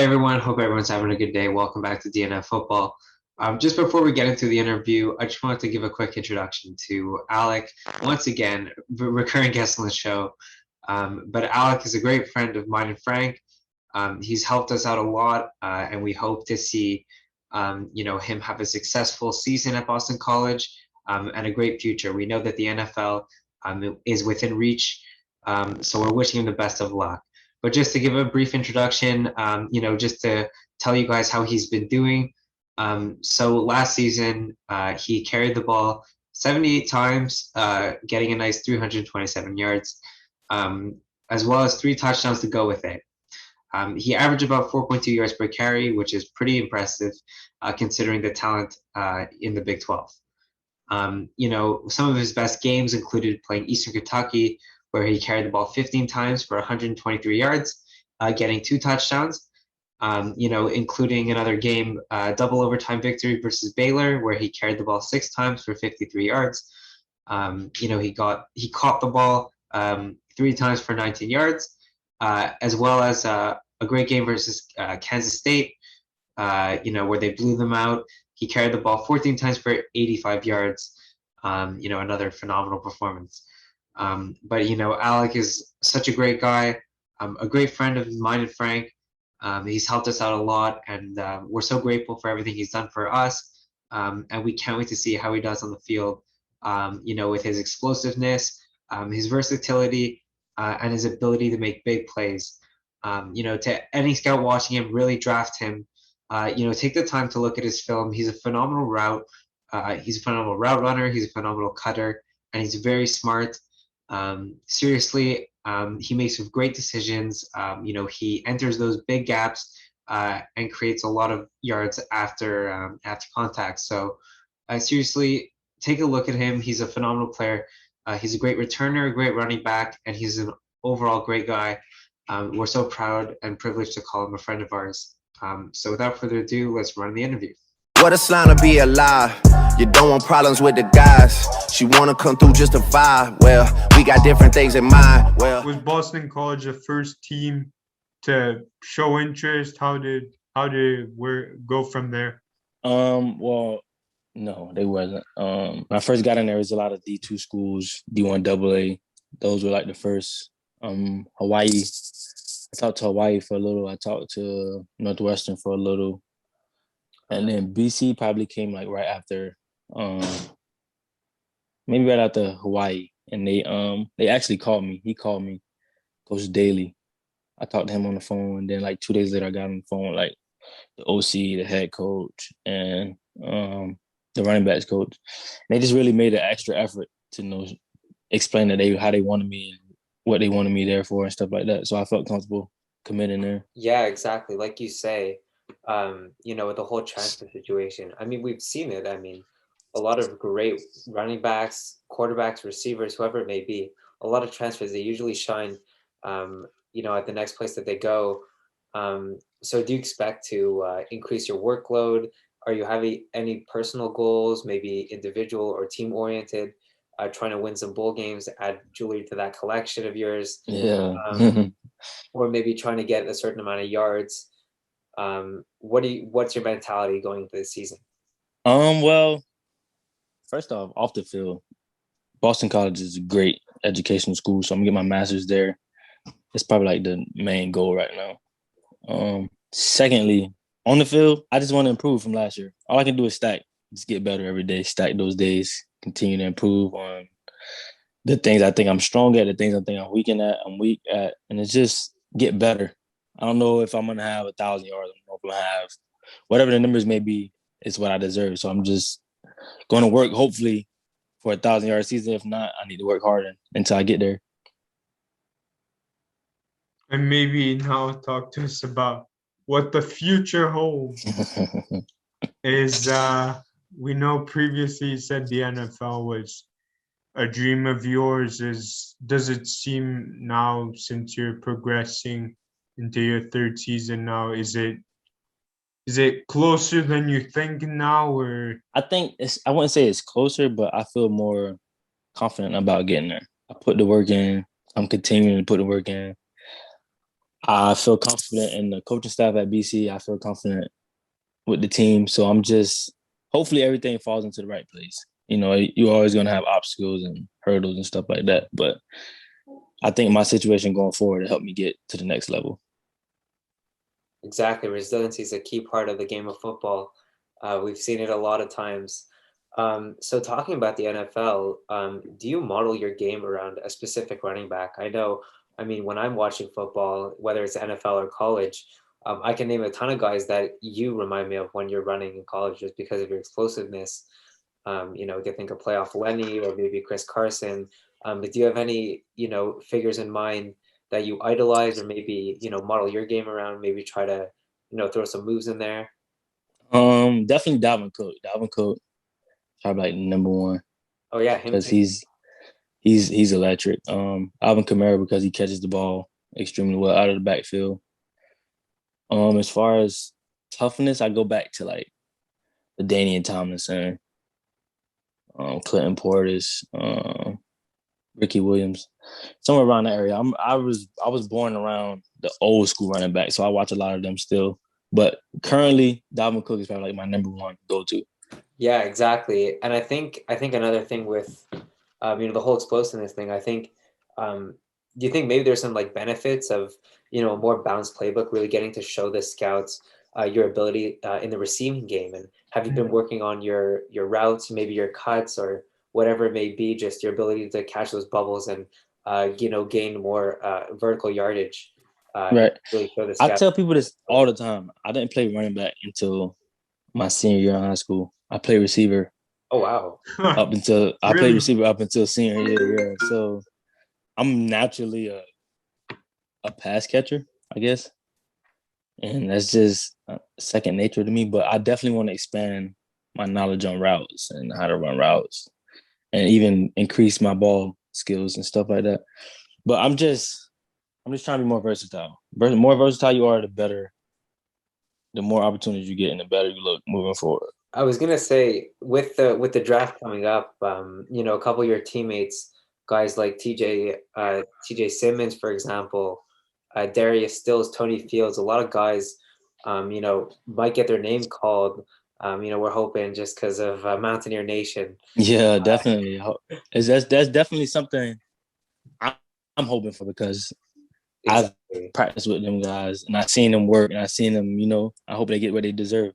everyone. Hope everyone's having a good day. Welcome back to DNF Football. Just before we get into the interview, I just wanted to give a quick introduction to Alec. Once again, recurring guest on the show. But Alec is a great friend of mine and Frank. He's helped us out a lot, and we hope to see, him have a successful season at Boston College and a great future. We know that the NFL is within reach, so we're wishing him the best of luck. But just to give a brief introduction, just to tell you guys how he's been doing. So last season, he carried the ball 78 times, getting a nice 327 yards, as well as 3 touchdowns to go with it. He averaged about 4.2 yards per carry, which is pretty impressive considering the talent in the Big 12. Some of his best games included playing Eastern Kentucky, where he carried the ball 15 times for 123 yards, getting 2 touchdowns, including another game, double overtime victory versus Baylor, where he carried the ball 6 times for 53 yards. He caught the ball 3 times for 19 yards, as well as a great game versus Kansas State, where they blew them out. He carried the ball 14 times for 85 yards, another phenomenal performance. But Alec is such a great guy, a great friend of mine and Frank. He's helped us out a lot, and we're so grateful for everything he's done for us. And we can't wait to see how he does on the field, with his explosiveness, his versatility, and his ability to make big plays. To any scout watching him, really draft him. Take the time to look at his film. He's a phenomenal route. He's a phenomenal route runner. He's a phenomenal cutter, and he's very smart. Seriously, he makes some great decisions. He enters those big gaps and creates a lot of yards after contact. So seriously, take a look at him. He's a phenomenal player. He's a great returner, a great running back, and he's an overall great guy. We're so proud and privileged to call him a friend of ours. So without further ado, let's run the interview. What a slime to be alive. You don't want problems with the guys. She wanna come through just to vibe. Well, we got different things in mind. Well, was Boston College the first team to show interest? How did we go from there? Well, no, they wasn't. When I first got in there was a lot of D2 schools, D1 AA. Those were like the first. Hawaii. I talked to Hawaii for a little. I talked to Northwestern for a little. And then BC probably came like right after, maybe right after Hawaii. And they actually called me. He called me, Coach Daly. I talked to him on the phone. And then like 2 days later, I got on the phone with like the OC, the head coach, and the running backs coach. And they just really made an extra effort to explain that how they wanted me and what they wanted me there for and stuff like that. So I felt comfortable committing there. Yeah, exactly. Like you say, with the whole transfer situation. I mean, we've seen it. I mean, a lot of great running backs, quarterbacks, receivers, whoever it may be, a lot of transfers, they usually shine, at the next place that they go. So do you expect to increase your workload? Are you having any personal goals, maybe individual or team oriented? Trying to win some bowl games, add jewelry to that collection of yours. Yeah. Or maybe trying to get a certain amount of yards. What's your mentality going into this season? Well, first off the field, Boston College is a great educational school, so I'm gonna get my master's there. It's probably like the main goal right now. Secondly, on the field, I just want to improve from last year. All I can do is stack, just get better every day, stack those days, continue to improve on the things I think I'm strong at, the things I think I'm weak at, and it's just get better. I don't know if I'm going to have 1,000 yards. I don't know if I'm going to have whatever the numbers may be, it's what I deserve. So I'm just going to work, hopefully, for a 1,000-yard season. If not, I need to work harder until I get there. And maybe now talk to us about what the future holds. We know previously you said the NFL was a dream of yours. Does it seem now, since you're progressing into your third season now, is it closer than you think now? Or I think I wouldn't say it's closer, but I feel more confident about getting there. I put the work in. I'm continuing to put the work in. I feel confident in the coaching staff at BC. I feel confident with the team. So I'm just hopefully everything falls into the right place. You know, you're always gonna have obstacles and hurdles and stuff like that. But I think my situation going forward will help me get to the next level. Exactly. Resiliency is a key part of the game of football. We've seen it a lot of times. So talking about the NFL, do you model your game around a specific running back? I know, I mean, when I'm watching football, whether it's NFL or college, I can name a ton of guys that you remind me of when you're running in college just because of your explosiveness. You know, you can think of playoff Lenny or maybe Chris Carson. But do you have any, you know, figures in mind that you idolize or maybe, you know, model your game around, maybe try to, you know, throw some moves in there? Definitely Dalvin Cook. Dalvin Cook, probably like number one Oh yeah, him because too. he's electric. Alvin Kamara because he catches the ball extremely well out of the backfield. As far as toughness, I go back to like the Danian Tomlinson, Clinton Portis, Ricky Williams, somewhere around that area. I was born around the old school running back, so I watch a lot of them still. But currently, Dalvin Cook is probably like my number one go-to. Yeah, exactly. And I think another thing with you know, the whole explosiveness thing, I think do you think maybe there's some like benefits of, you know, a more balanced playbook really getting to show the scouts your ability in the receiving game? And have you been working on your routes, maybe your cuts or whatever it may be, just your ability to catch those bubbles and you know, gain more vertical yardage Right. really show the I scouts? tell people this all the time. I didn't play running back until my senior year in high school. I played receiver Oh wow. up until I played Really? receiver up until senior year. Yeah. So I'm naturally a pass catcher, I guess, and that's just second nature to me. But I definitely want to expand my knowledge on routes and how to run routes, and even increase my ball skills and stuff like that. But I'm just trying to be more versatile. The more versatile you are, the better. The more opportunities you get, and the better you look moving forward. I was gonna say with the draft coming up, you know, a couple of your teammates, guys like TJ Simmons, for example, Darius Stills, Tony Fields, a lot of guys, you know, might get their name called. You know, we're hoping just because of Mountaineer Nation. Yeah, definitely. That's definitely something I'm hoping for because I've Exactly. practiced with them guys and I've seen them work and I've seen them, you know, I hope they get what they deserve.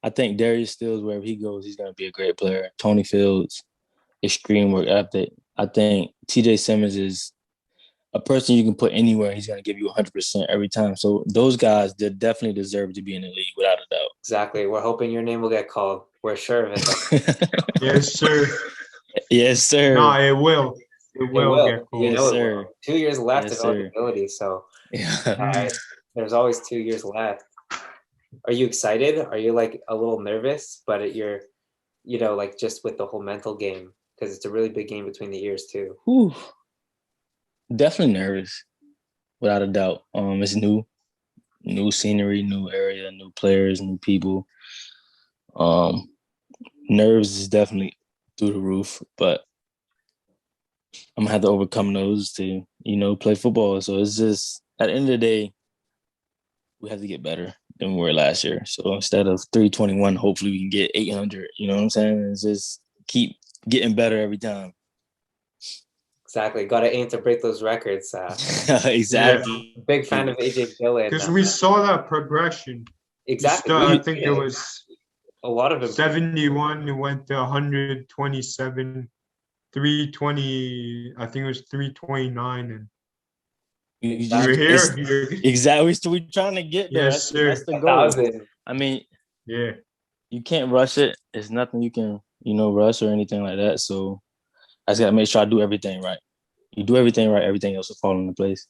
I think Darius Stills, wherever he goes, he's going to be a great player. Tony Fields, extreme work ethic. I think TJ Simmons is a person you can put anywhere. He's going to give you 100% every time. So those guys, they definitely deserve to be in the league without a doubt. Exactly. We're hoping your name will get called. We're sure of it. Yes, sir. Yes, sir. No, it will. It will get You Yes, know called. it sir. will. 2 years left Yes, of sir. eligibility, so Yeah. there's always 2 years left. Are you excited? Are you like a little nervous? But you're, you know, like just with the whole mental game because it's a really big game between the years too. Whew. Definitely nervous, without a doubt. It's new scenery, new area, new players, new people. Nerves is definitely through the roof, but I'm gonna have to overcome those to, you know, play football. So it's just at the end of the day, we have to get better than we were last year. So instead of 321, hopefully we can get 800. You know what I'm saying? It's just keep getting better every time. Exactly. Got to aim to break those records. Exactly. Big fan of AJ Dillon. Because we saw that progression. Exactly. I think it was a lot of 71. It went to 127, 320. I think it was 329, and you were here. Exactly. So we're trying to get there. Yes, sir. That's the goal. 1,000. I mean, yeah, you can't rush it. It's nothing you can, you know, rush or anything like that. So I just gotta make sure I do everything right. You do everything right, everything else will fall into place.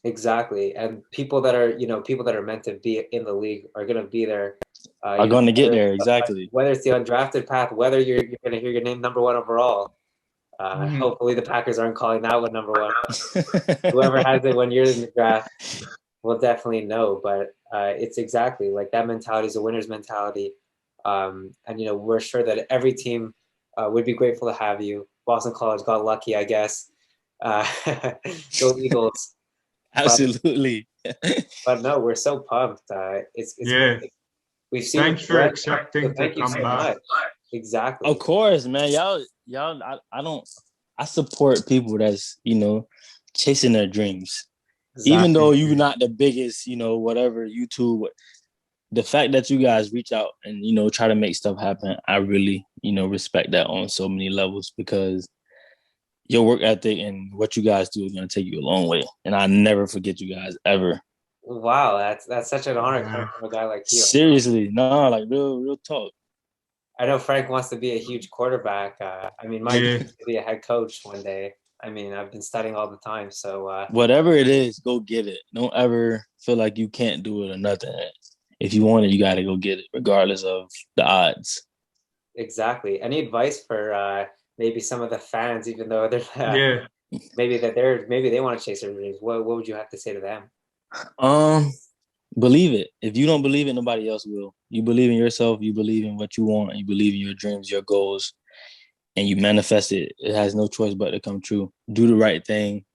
Exactly. And people that are meant to be in the league are going to be there. Are going to get there, exactly. Whether it's the undrafted path, whether you're going to hear your name number one overall. Hopefully the Packers aren't calling that one number one. Whoever has it when you're in the draft will definitely know. But it's exactly like that mentality is a winner's mentality. And, you know, we're sure that every team would be grateful to have you. Boston College got lucky, I guess. Go Eagles. Absolutely. But no, we're so pumped. It's Yeah. we've seen Thanks for progress, so accepting to thank you come so back. much. Exactly. Of course, man. Y'all. I support people that's chasing their dreams. Even though you're not the biggest, whatever YouTube, the fact that you guys reach out and try to make stuff happen, I really respect that on so many levels, because your work ethic and what you guys do is going to take you a long way, and I never forget you guys ever. Wow, that's such an honor coming from a guy like you. Seriously, no, like real talk. I know Frank wants to be a huge quarterback. I mean, my dream is to be a head coach one day. I mean, I've been studying all the time, so Whatever it is, go get it. Don't ever feel like you can't do it or nothing. If you want it, you got to go get it, regardless of the odds. exactly. Any advice for maybe some of the fans, even though they're Yeah. maybe they want to chase their dreams? What would you have to say to them? Believe it. If you don't believe it, nobody else will. You believe in yourself, you believe in what you want, and you believe in your dreams, your goals, and you manifest it. It has no choice but to come true. Do the right thing.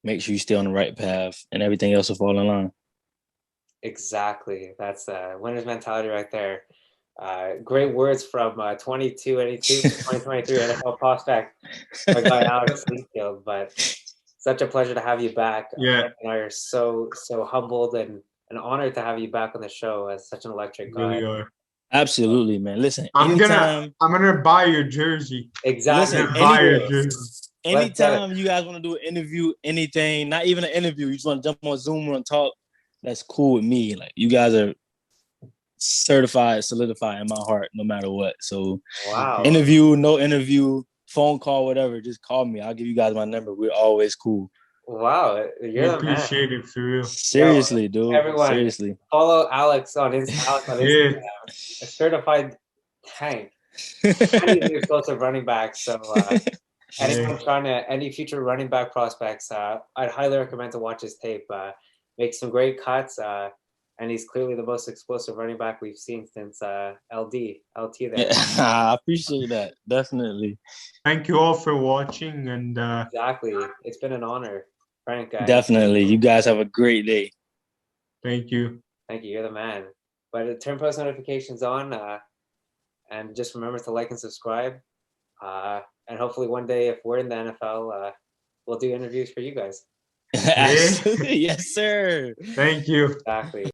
Make sure you stay on the right path, and everything else will fall in line. Exactly. That's winner's mentality right there. Great words from 22 2023 NFL prospect, my guy Alec Sinkfield. But such a pleasure to have you back. Yeah. And I are so humbled and honored to have you back on the show as such an electric guy. Really are. Absolutely, man. Listen, I'm gonna buy your jersey. Exactly. Listen, Buy your jersey. anytime you guys want to do an interview, anything, not even an interview, you just want to jump on Zoom and talk, that's cool with me. Like, you guys are certified, solidified in my heart, no matter what. So, wow. interview, no interview, phone call, whatever, just call me. I'll give you guys my number. We're always cool. Wow, you're the man. Appreciate it for real. Seriously, dude. Everyone, Seriously. follow Alex on Instagram. A certified tank. And he's an explosive running back. So anyone trying to, any future running back prospects, I'd highly recommend to watch his tape. Make some great cuts. And he's clearly the most explosive running back we've seen since LT there. Yeah, I appreciate that. Definitely. Thank you all for watching, and exactly. It's been an honor, Frank. Definitely. You guys have a great day. Thank you. Thank you. You're the man. But turn post notifications on, and just remember to like and subscribe. And hopefully one day, if we're in the NFL, we'll do interviews for you guys. Absolutely. Yes, sir. Thank you. Exactly.